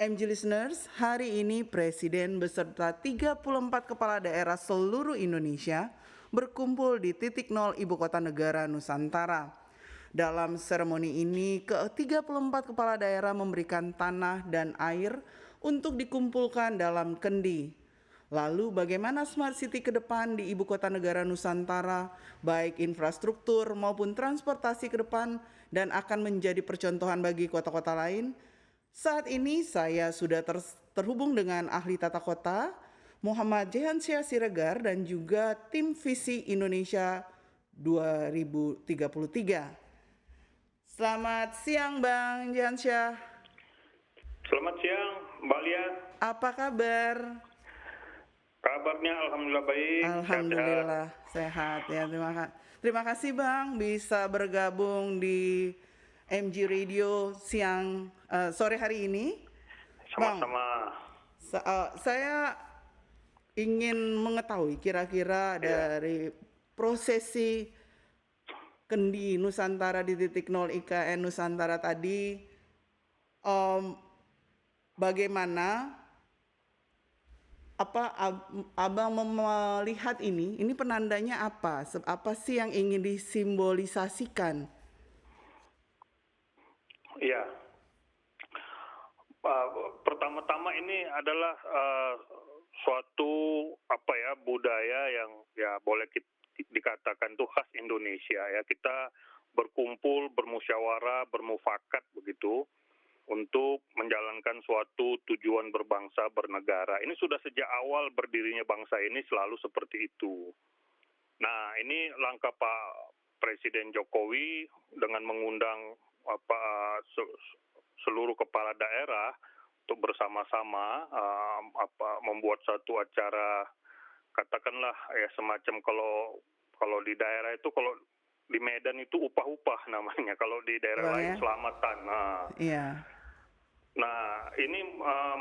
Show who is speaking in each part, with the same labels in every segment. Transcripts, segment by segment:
Speaker 1: MG Listeners, hari ini Presiden beserta 34 kepala daerah seluruh Indonesia berkumpul di titik nol Ibu Kota Negara Nusantara. Dalam seremoni ini, ke-34 kepala daerah memberikan tanah dan air untuk dikumpulkan dalam kendi. Lalu bagaimana Smart City ke depan di Ibu Kota Negara Nusantara, baik infrastruktur maupun transportasi ke depan, dan akan menjadi percontohan bagi kota-kota lain? Saat ini saya sudah terhubung dengan ahli tata kota Muhammad Jehansyah Siregar dan juga tim Visi Indonesia 2033. Selamat siang Bang Jehansyah.
Speaker 2: Selamat siang Mbak Lia.
Speaker 1: Apa kabar?
Speaker 2: Kabarnya alhamdulillah baik.
Speaker 1: Alhamdulillah sehat ya. Terima kasih Bang bisa bergabung di MG Radio sore hari ini.
Speaker 2: Sama-sama.
Speaker 1: Saya ingin mengetahui kira-kira dari prosesi kendi Nusantara di titik nol IKN Nusantara tadi, bagaimana Abang melihat ini penandanya apa? Apa sih yang ingin disimbolisasikan?
Speaker 2: Iya. Pertama-tama ini adalah suatu budaya yang boleh dikatakan itu khas Indonesia ya. Kita berkumpul, bermusyawarah, bermufakat begitu untuk menjalankan suatu tujuan berbangsa bernegara. Ini sudah sejak awal berdirinya bangsa ini selalu seperti itu. Nah, ini langkah Pak Presiden Jokowi dengan mengundang seluruh kepala daerah untuk bersama-sama membuat satu acara, katakanlah ya semacam kalau di daerah itu, kalau di Medan itu upah-upah namanya, kalau di daerah lain selamatan. Nah, ini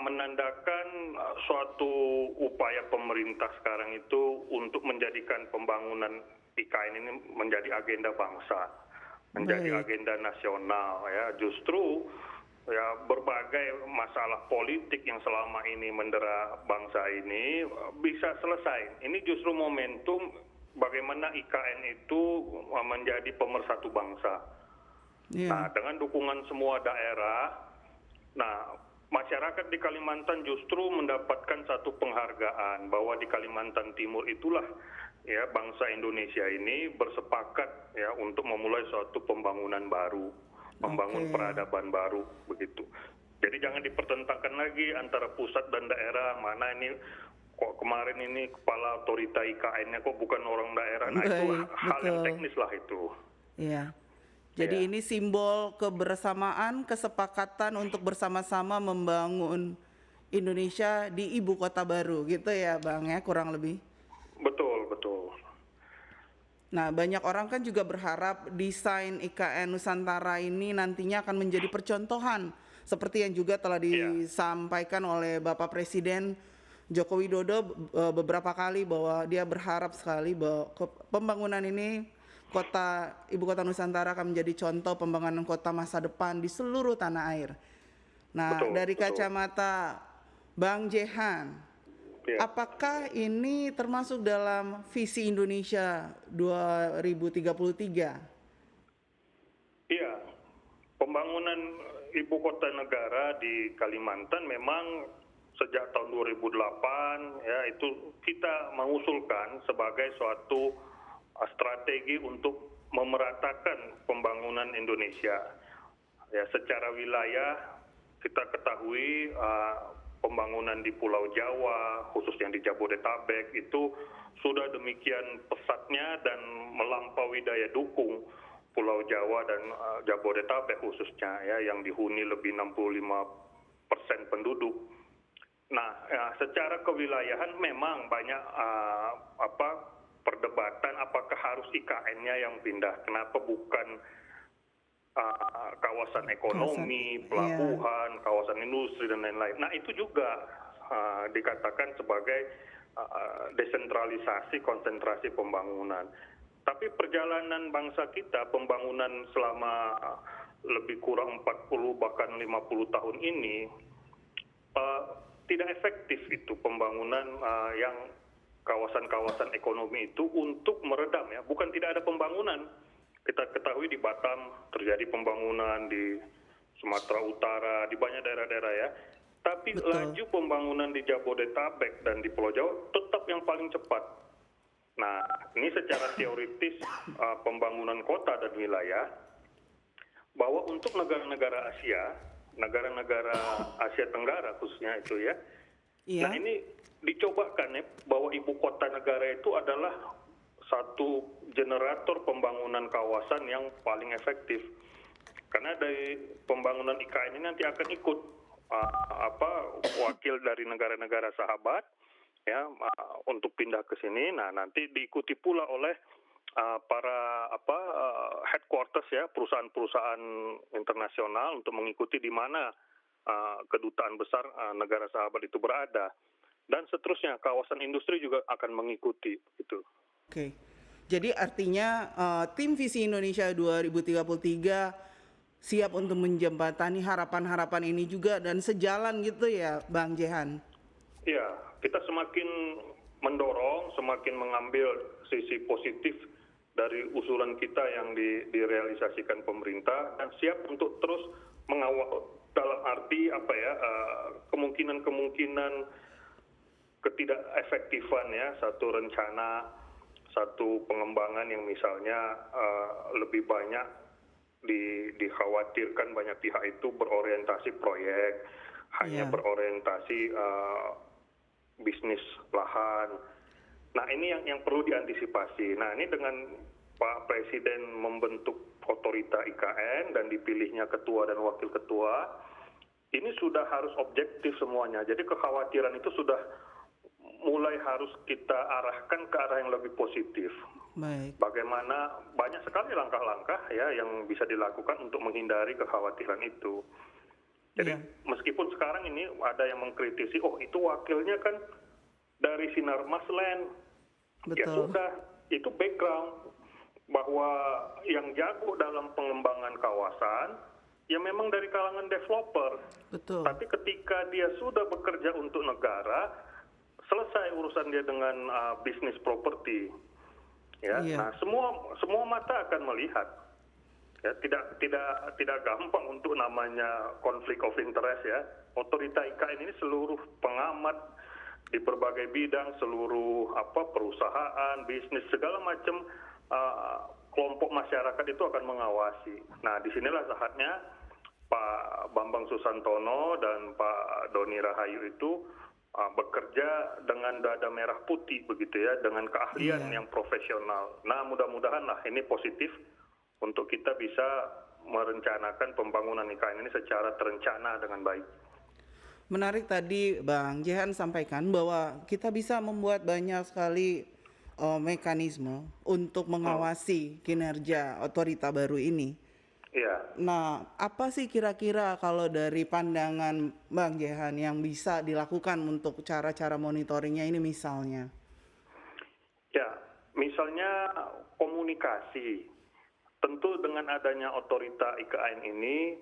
Speaker 2: menandakan suatu upaya pemerintah sekarang itu untuk menjadikan pembangunan IKN ini menjadi agenda bangsa, menjadi agenda nasional ya. Justru ya berbagai masalah politik yang selama ini mendera bangsa ini bisa selesai. Ini justru momentum bagaimana IKN itu menjadi pemersatu bangsa. Nah, dengan dukungan semua daerah, masyarakat di Kalimantan justru mendapatkan satu penghargaan bahwa di Kalimantan Timur itulah ya bangsa Indonesia ini bersepakat ya untuk memulai suatu pembangunan baru, membangun peradaban baru begitu. Jadi jangan dipertentangkan lagi antara pusat dan daerah, mana ini kok kemarin ini kepala otorita IKN-nya kok bukan orang daerah. Nah, itu hal yang teknis lah itu.
Speaker 1: Iya. Jadi ini simbol kebersamaan, kesepakatan untuk bersama-sama membangun Indonesia di ibu kota baru gitu ya Bang ya, kurang lebih.
Speaker 2: Betul, betul.
Speaker 1: Nah, banyak orang kan juga berharap desain IKN Nusantara ini nantinya akan menjadi percontohan seperti yang juga telah disampaikan oleh Bapak Presiden Joko Widodo beberapa kali, bahwa dia berharap sekali bahwa pembangunan ini Ibu Kota Nusantara akan menjadi contoh pembangunan kota masa depan di seluruh tanah air. Nah, dari kacamata Bang Jehan, apakah ini termasuk dalam visi Indonesia 2033?
Speaker 2: Iya, pembangunan ibu kota negara di Kalimantan memang sejak tahun 2008 ya itu kita mengusulkan sebagai suatu strategi untuk memeratakan pembangunan Indonesia. Ya, secara wilayah kita ketahui pembangunan di Pulau Jawa, khususnya di Jabodetabek itu sudah demikian pesatnya dan melampaui daya dukung Pulau Jawa dan Jabodetabek khususnya ya, yang dihuni lebih 65% penduduk. Nah, secara kewilayahan memang banyak perdebatan apakah harus IKN-nya yang pindah, kenapa bukan kawasan ekonomi, pelabuhan, kawasan industri dan lain-lain. Nah, itu juga dikatakan sebagai desentralisasi, konsentrasi pembangunan. Tapi perjalanan bangsa kita, pembangunan selama lebih kurang 40 bahkan 50 tahun ini tidak efektif itu pembangunan yang kawasan-kawasan ekonomi itu untuk meredam ya. Bukan tidak ada pembangunan. Kita ketahui di Batam terjadi pembangunan, di Sumatera Utara, di banyak daerah-daerah ya. Tapi
Speaker 1: Betul.
Speaker 2: laju pembangunan di Jabodetabek dan di Pulau Jawa tetap yang paling cepat. Nah, ini secara teoritis pembangunan kota dan wilayah, bahwa untuk negara-negara Asia Tenggara khususnya itu ya.
Speaker 1: Iya.
Speaker 2: Nah ini dicobakan ya, bahwa ibu kota negara itu adalah satu generator pembangunan kawasan yang paling efektif. Karena dari pembangunan IKN ini nanti akan ikut wakil dari negara-negara sahabat ya untuk pindah ke sini. Nah nanti diikuti pula oleh para headquarters ya, perusahaan-perusahaan internasional untuk mengikuti di mana kedutaan besar negara sahabat itu berada, dan seterusnya kawasan industri juga akan mengikuti gitu.
Speaker 1: Oke. Jadi artinya tim Visi Indonesia 2033 siap untuk menjembatani harapan-harapan ini juga dan sejalan gitu ya Bang Jehan.
Speaker 2: Ya, kita semakin mendorong, semakin mengambil sisi positif dari usulan kita yang direalisasikan pemerintah, dan siap untuk terus mengawal dalam arti kemungkinan ketidakefektifan ya satu rencana, satu pengembangan yang misalnya lebih banyak dikhawatirkan banyak pihak itu berorientasi proyek, hanya berorientasi bisnis lahan. Nah ini yang perlu diantisipasi. Nah ini dengan Pak Presiden membentuk otorita IKN dan dipilihnya ketua dan wakil ketua, ini sudah harus objektif semuanya. Jadi kekhawatiran itu sudah mulai harus kita arahkan ke arah yang lebih positif.
Speaker 1: Baik.
Speaker 2: Bagaimana banyak sekali langkah-langkah ya yang bisa dilakukan untuk menghindari kekhawatiran itu. Jadi meskipun sekarang ini ada yang mengkritisi, oh itu wakilnya kan dari Sinarmas Land.
Speaker 1: Betul.
Speaker 2: Ya sudah, itu background bahwa yang jago dalam pengembangan kawasan ya memang dari kalangan developer.
Speaker 1: Betul.
Speaker 2: Tapi ketika dia sudah bekerja untuk negara, selesai urusan dia dengan bisnis properti. Ya, nah semua mata akan melihat. Ya, tidak gampang untuk namanya konflik of interest ya. Otorita IKN ini seluruh pengamat di berbagai bidang, seluruh perusahaan, bisnis, segala macam kelompok masyarakat itu akan mengawasi. Nah, disinilah saatnya Pak Bambang Susantono dan Pak Doni Rahayu itu bekerja dengan dada merah putih begitu ya, dengan keahlian yang profesional. Nah, mudah-mudahan ini positif untuk kita bisa merencanakan pembangunan IKN ini secara terencana dengan baik.
Speaker 1: Menarik tadi Bang Jehan sampaikan bahwa kita bisa membuat banyak sekali mekanisme untuk mengawasi kinerja otorita baru ini.
Speaker 2: Iya.
Speaker 1: Nah, apa sih kira-kira kalau dari pandangan Bang Jehan yang bisa dilakukan untuk cara-cara monitoringnya ini misalnya?
Speaker 2: Ya, misalnya komunikasi. Tentu dengan adanya otorita IKN ini,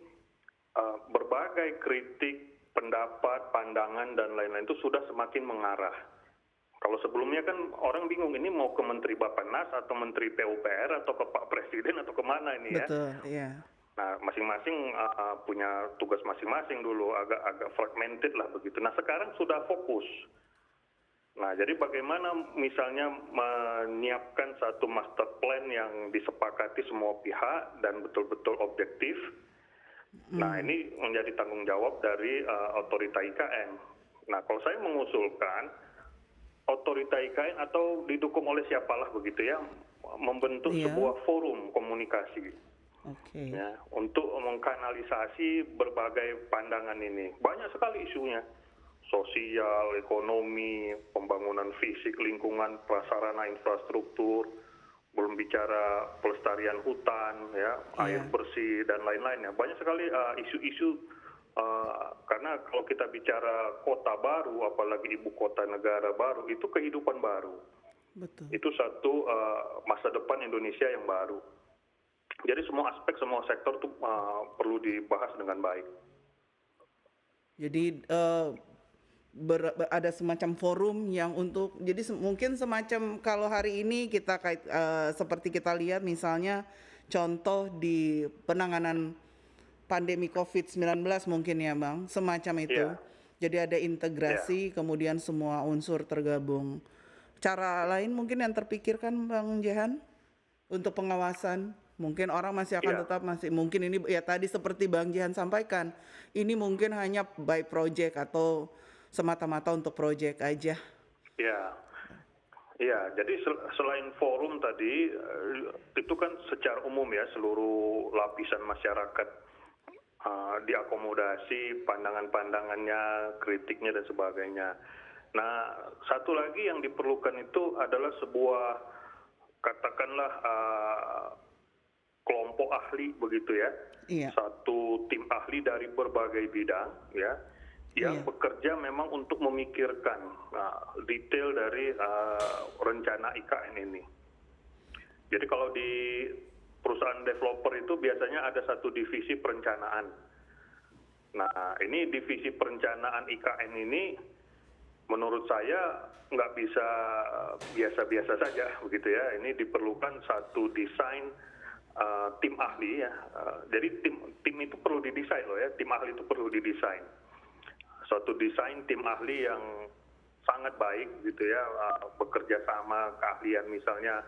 Speaker 2: berbagai kritik, pendapat, pandangan, dan lain-lain itu sudah semakin mengarah. Kalau sebelumnya kan orang bingung ini mau ke Menteri Bappenas atau Menteri PUPR atau ke Pak Presiden atau kemana ini ya.
Speaker 1: Betul, iya.
Speaker 2: Nah, masing-masing punya tugas masing-masing dulu, agak fragmented lah begitu. Nah, sekarang sudah fokus. Nah, jadi bagaimana misalnya menyiapkan satu master plan yang disepakati semua pihak dan betul-betul objektif. Nah, ini menjadi tanggung jawab dari otorita IKN. Nah, kalau saya mengusulkan otorita IKN atau didukung oleh siapalah begitu ya, membentuk sebuah forum komunikasi. Ya, untuk mengkanalisasi berbagai pandangan ini. Banyak sekali isunya. Sosial, ekonomi, pembangunan fisik, lingkungan, prasarana infrastruktur, belum bicara pelestarian hutan, ya, air bersih dan lain-lainnya. Banyak sekali isu-isu karena kalau kita bicara kota baru, apalagi ibu kota negara baru, itu kehidupan baru.
Speaker 1: Betul.
Speaker 2: Itu satu masa depan Indonesia yang baru. Jadi semua aspek, semua sektor itu perlu dibahas dengan baik.
Speaker 1: Jadi ada semacam forum yang untuk jadi mungkin semacam kalau hari ini kita seperti kita lihat misalnya contoh di penanganan pandemi COVID-19 mungkin ya Bang, semacam itu.
Speaker 2: Iya,
Speaker 1: Jadi ada
Speaker 2: iya,
Speaker 1: integrasi, kemudian semua unsur tergabung. Cara lain mungkin yang terpikirkan Bang Jehan untuk pengawasan, mungkin orang masih akan
Speaker 2: iya,
Speaker 1: tetap mungkin ini ya tadi seperti Bang Jehan sampaikan, ini mungkin hanya by project atau semata-mata untuk project aja.
Speaker 2: iya. Iya, jadi selain forum tadi, itu kan secara umum ya seluruh lapisan masyarakat diakomodasi pandangan-pandangannya, kritiknya dan sebagainya. Nah, satu lagi yang diperlukan itu adalah sebuah katakanlah kelompok ahli begitu ya,
Speaker 1: Iya,
Speaker 2: satu tim ahli dari berbagai bidang ya, yang
Speaker 1: iya,
Speaker 2: bekerja memang untuk memikirkan detail dari rencana IKN ini. Jadi kalau di perusahaan developer itu biasanya ada satu divisi perencanaan. Nah, ini divisi perencanaan IKN ini menurut saya nggak bisa biasa-biasa saja begitu ya. Ini diperlukan satu desain tim ahli ya. Jadi tim itu perlu didesain loh ya. Tim ahli itu perlu didesain. Suatu desain tim ahli yang sangat baik gitu ya, bekerja sama keahlian misalnya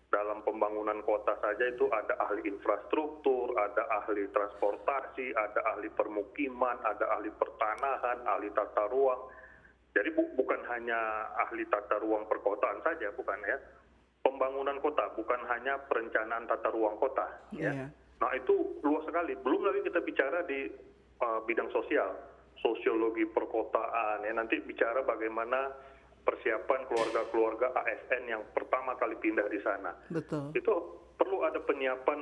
Speaker 2: dalam pembangunan kota saja itu ada ahli infrastruktur, ada ahli transportasi, ada ahli permukiman, ada ahli pertanahan, ahli tata ruang. Jadi bukan hanya ahli tata ruang perkotaan saja, bukan ya. Pembangunan kota, bukan hanya perencanaan tata ruang kota. Ya.
Speaker 1: iya,
Speaker 2: Nah itu luas sekali. Belum lagi kita bicara di bidang sosial, sosiologi perkotaan. Ya. Nanti bicara bagaimana persiapan keluarga-keluarga ASN yang pertama kali pindah di sana.
Speaker 1: betul,
Speaker 2: Itu perlu ada penyiapan,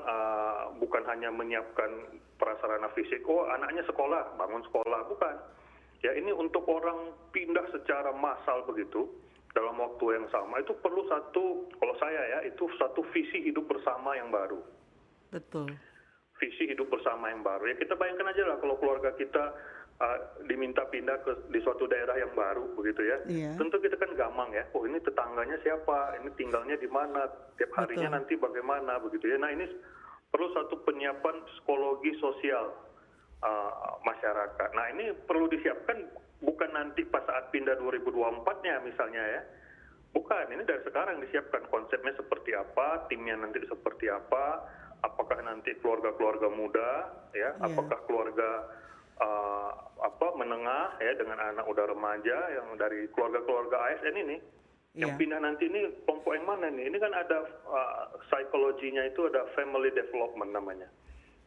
Speaker 2: bukan hanya menyiapkan prasarana fisik, oh anaknya sekolah, bangun sekolah, bukan. Ya ini untuk orang pindah secara massal begitu, dalam waktu yang sama, itu perlu satu, kalau saya ya, itu satu visi hidup bersama yang baru.
Speaker 1: betul,
Speaker 2: Visi hidup bersama yang baru. Ya kita bayangkan aja lah kalau keluarga kita diminta pindah di suatu daerah yang baru begitu ya.
Speaker 1: iya,
Speaker 2: Tentu kita kan gampang ya. Oh ini tetangganya siapa? Ini tinggalnya di mana? Tiap harinya
Speaker 1: betul,
Speaker 2: nanti bagaimana begitu ya. Nah ini perlu satu penyiapan psikologi sosial masyarakat. Nah ini perlu disiapkan bukan nanti pas saat pindah 2024-nya misalnya ya. Bukan, ini dari sekarang disiapkan konsepnya seperti apa, timnya nanti seperti apa, apakah nanti keluarga-keluarga muda, ya,
Speaker 1: iya,
Speaker 2: apakah keluarga menengah, ya, dengan anak udah remaja yang dari keluarga-keluarga ASN ini, yang
Speaker 1: iya,
Speaker 2: pindah nanti ini kelompok yang mana nih? Ini kan ada psikologinya itu ada family development namanya.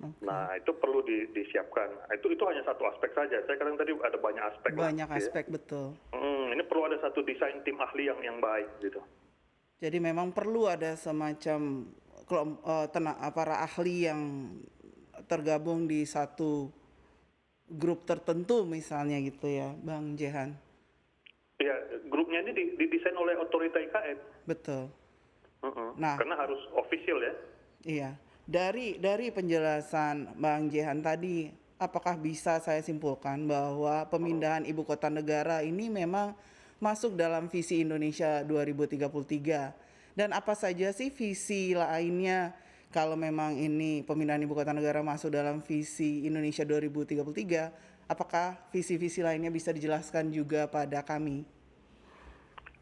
Speaker 1: oke.
Speaker 2: Nah itu perlu disiapkan. Itu hanya satu aspek saja. Saya kadang tadi ada banyak aspek lah.
Speaker 1: Banyak
Speaker 2: Gitu ya.
Speaker 1: aspek betul.
Speaker 2: Ini perlu ada satu desain tim ahli yang baik gitu.
Speaker 1: Jadi memang perlu ada semacam para ahli yang tergabung di satu grup tertentu misalnya gitu ya, Bang Jehan.
Speaker 2: Ya, grupnya ini didesain oleh otorita IKN.
Speaker 1: Betul. Nah,
Speaker 2: Karena harus official ya.
Speaker 1: iya. Dari penjelasan Bang Jehan tadi, apakah bisa saya simpulkan bahwa pemindahan ibu kota negara ini memang masuk dalam visi Indonesia 2033? Dan apa saja sih visi lainnya kalau memang ini pemindahan ibu kota negara masuk dalam visi Indonesia 2033? Apakah visi-visi lainnya bisa dijelaskan juga pada kami?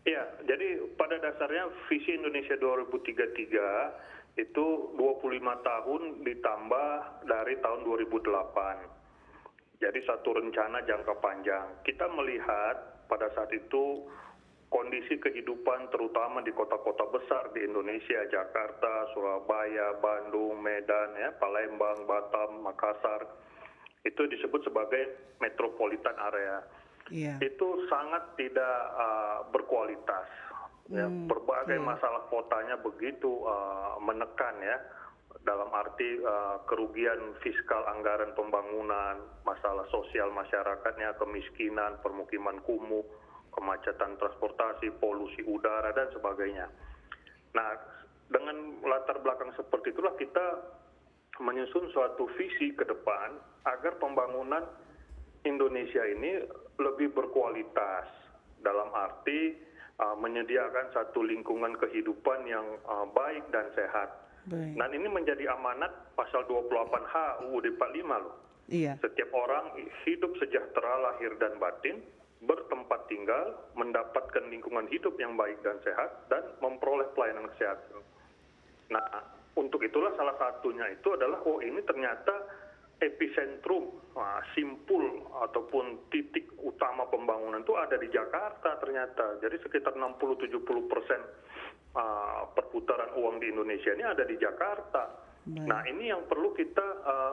Speaker 2: Iya, jadi pada dasarnya visi Indonesia 2033 itu 25 tahun ditambah dari tahun 2008. Jadi satu rencana jangka panjang. Kita melihat pada saat itu kondisi kehidupan terutama di kota-kota besar di Indonesia, Jakarta, Surabaya, Bandung, Medan, ya, Palembang, Batam, Makassar, itu disebut sebagai metropolitan area.
Speaker 1: Iya.
Speaker 2: Itu sangat tidak berkualitas. Ya, berbagai masalah kotanya begitu menekan ya, dalam arti kerugian fiskal anggaran pembangunan, masalah sosial masyarakatnya, kemiskinan, permukiman kumuh, kemacetan transportasi, polusi udara dan sebagainya. Nah, dengan latar belakang seperti itulah kita menyusun suatu visi ke depan agar pembangunan Indonesia ini lebih berkualitas dalam arti menyediakan satu lingkungan kehidupan yang baik dan sehat.
Speaker 1: Baik.
Speaker 2: Dan ini menjadi amanat pasal 28H UUD 45 loh.
Speaker 1: Iya.
Speaker 2: Setiap orang hidup sejahtera lahir dan batin, bertempat tinggal, mendapatkan lingkungan hidup yang baik dan sehat, dan memperoleh pelayanan kesehatan. Nah, untuk itulah salah satunya itu adalah, ini ternyata epicentrum, simpul ataupun titik utama pembangunan itu ada di Jakarta ternyata. Jadi sekitar 60-70% perputaran uang di Indonesia ini ada di Jakarta. Nah, ini yang perlu kita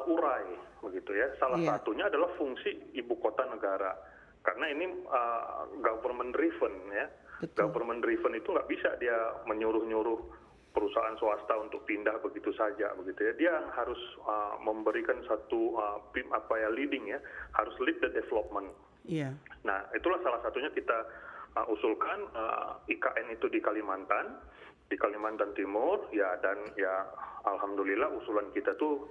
Speaker 2: urai, begitu ya. Salah satunya adalah fungsi ibu kota negara. Karena ini government driven ya.
Speaker 1: Betul.
Speaker 2: Government driven itu nggak bisa dia menyuruh-nyuruh perusahaan swasta untuk pindah begitu saja, begitu ya. Dia harus memberikan satu leading ya, harus lead the development.
Speaker 1: Iya.
Speaker 2: Nah, itulah salah satunya kita usulkan IKN itu di Kalimantan Timur ya, dan ya alhamdulillah usulan kita tuh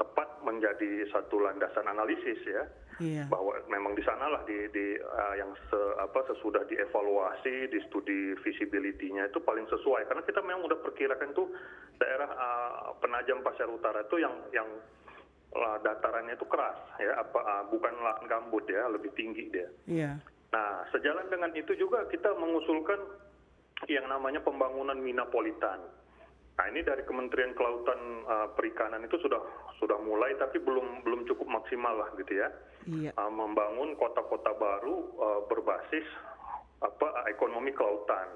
Speaker 2: tepat menjadi satu landasan analisis ya.
Speaker 1: Iya.
Speaker 2: Bahwa memang di sanalah yang sesudah dievaluasi, di studi visibility-nya itu paling sesuai, karena kita memang udah perkirakan tuh daerah Penajam Pasir Utara itu yang datarannya itu keras ya, bukan lahan gambut ya, lebih tinggi dia.
Speaker 1: Iya.
Speaker 2: Nah, sejalan dengan itu juga kita mengusulkan yang namanya pembangunan Minapolitan. Nah, ini dari Kementerian Kelautan Perikanan itu sudah mulai, tapi belum cukup maksimal lah gitu ya.
Speaker 1: Iya.
Speaker 2: Membangun kota-kota baru berbasis ekonomi kelautan.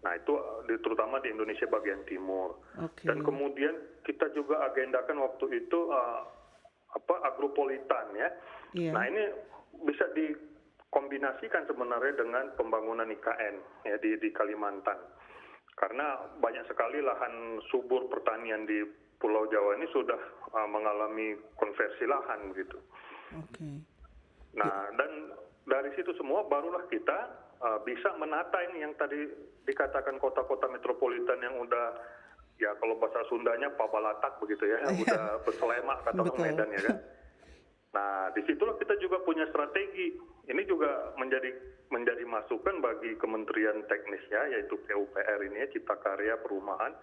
Speaker 2: Nah, itu terutama di Indonesia bagian timur.
Speaker 1: Okay.
Speaker 2: Dan kemudian kita juga agendakan waktu itu agropolitan ya.
Speaker 1: Iya.
Speaker 2: Nah, ini bisa dikombinasikan sebenarnya dengan pembangunan IKN ya di Kalimantan. Karena banyak sekali lahan subur pertanian di Pulau Jawa ini sudah mengalami konversi lahan gitu.
Speaker 1: Oke.
Speaker 2: Nah, dan dari situ semua barulah kita bisa menata ini yang tadi dikatakan kota-kota metropolitan yang udah, ya kalau bahasa Sundanya pabalatak begitu ya, udah berselemak kata orang Medan ya kan. Nah, disitulah kita juga punya strategi. Ini juga menjadi masukan bagi Kementerian Teknisnya, yaitu PUPR ini ya, Cipta Karya Perumahan.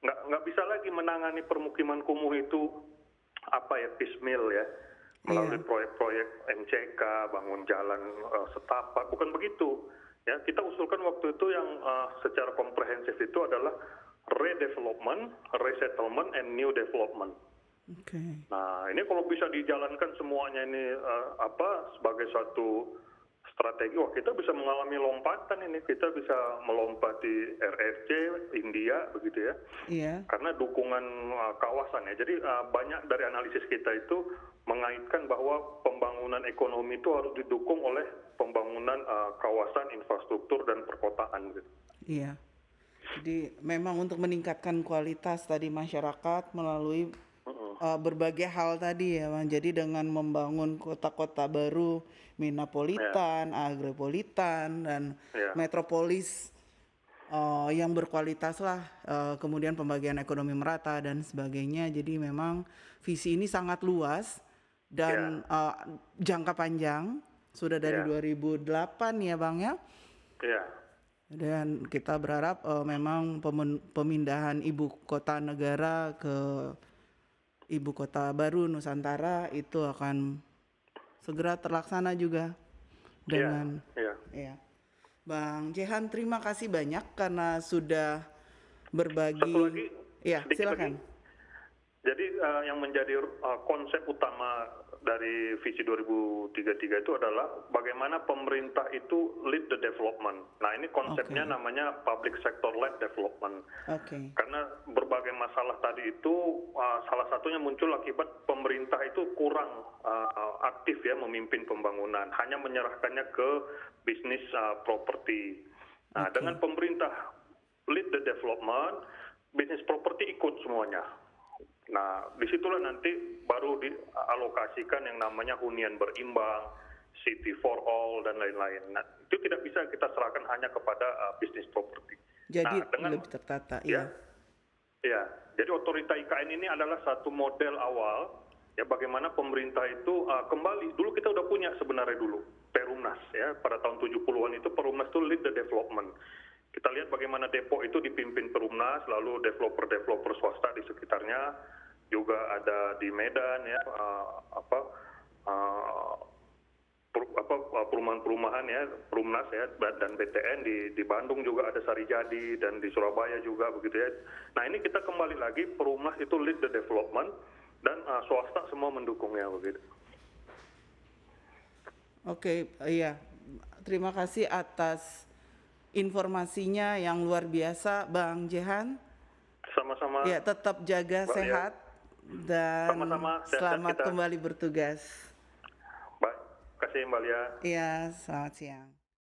Speaker 2: Nggak bisa lagi menangani permukiman kumuh itu piecemeal ya, melalui proyek-proyek MCK, bangun jalan setapak, bukan begitu. Ya, kita usulkan waktu itu yang secara komprehensif itu adalah redevelopment, resettlement, and new development.
Speaker 1: Okay.
Speaker 2: Nah, ini kalau bisa dijalankan semuanya ini sebagai suatu strategi, kita bisa mengalami lompatan ini, kita bisa melompati RRC India begitu ya.
Speaker 1: Iya.
Speaker 2: Karena dukungan kawasan ya. Jadi banyak dari analisis kita itu mengaitkan bahwa pembangunan ekonomi itu harus didukung oleh pembangunan kawasan, infrastruktur dan perkotaan gitu.
Speaker 1: Iya. Jadi memang untuk meningkatkan kualitas tadi masyarakat melalui berbagai hal tadi ya Bang. Jadi dengan membangun kota-kota baru, minapolitan, agropolitan, dan metropolis yang berkualitas lah, kemudian pembagian ekonomi merata dan sebagainya. Jadi memang visi ini sangat luas dan jangka panjang, sudah dari 2008 ya Bang ya.
Speaker 2: Iya.
Speaker 1: Dan kita berharap memang pemindahan ibu kota negara ke ibu kota baru Nusantara itu akan segera terlaksana juga dengan Bang Jehan, terima kasih banyak karena sudah berbagi.
Speaker 2: Satu lagi,
Speaker 1: silakan.
Speaker 2: Jadi yang menjadi konsep utama dari visi 2033 itu adalah bagaimana pemerintah itu lead the development. Nah, ini konsepnya namanya public sector led development. Karena berbagai masalah tadi itu salah satunya muncul akibat pemerintah itu kurang aktif ya memimpin pembangunan, hanya menyerahkannya ke bisnis properti. Nah, dengan pemerintah lead the development, bisnis properti ikut semuanya. Nah, disitulah nanti baru dialokasikan yang namanya hunian berimbang, city for all, dan lain-lain. Nah, itu tidak bisa kita serahkan hanya kepada bisnis properti.
Speaker 1: Jadi lebih tertata,
Speaker 2: ya. Jadi otorita IKN ini adalah satu model awal ya bagaimana pemerintah itu kembali, dulu kita udah punya sebenarnya dulu Perumnas ya, pada tahun 70-an itu Perumnas itu lead the development. Kita lihat bagaimana Depok itu dipimpin Perumnas, lalu developer-developer swasta di sekitarnya, juga ada di Medan ya perumahan-perumahan ya, Perumnas ya, dan BTN di Bandung juga ada Sarijadi, dan di Surabaya juga begitu ya. Nah ini kita kembali lagi, Perumnas itu lead the development, dan swasta semua mendukungnya begitu.
Speaker 1: Oke, iya. Terima kasih atas informasinya yang luar biasa, Bang Jehan.
Speaker 2: Sama-sama.
Speaker 1: Ya, tetap jaga
Speaker 2: Mbak Lia.
Speaker 1: sehat dan
Speaker 2: Sama-sama, sehat-sehat
Speaker 1: selamat
Speaker 2: kita.
Speaker 1: kembali bertugas.
Speaker 2: Baik, terima kasih Mbak Lia.
Speaker 1: Iya, selamat siang.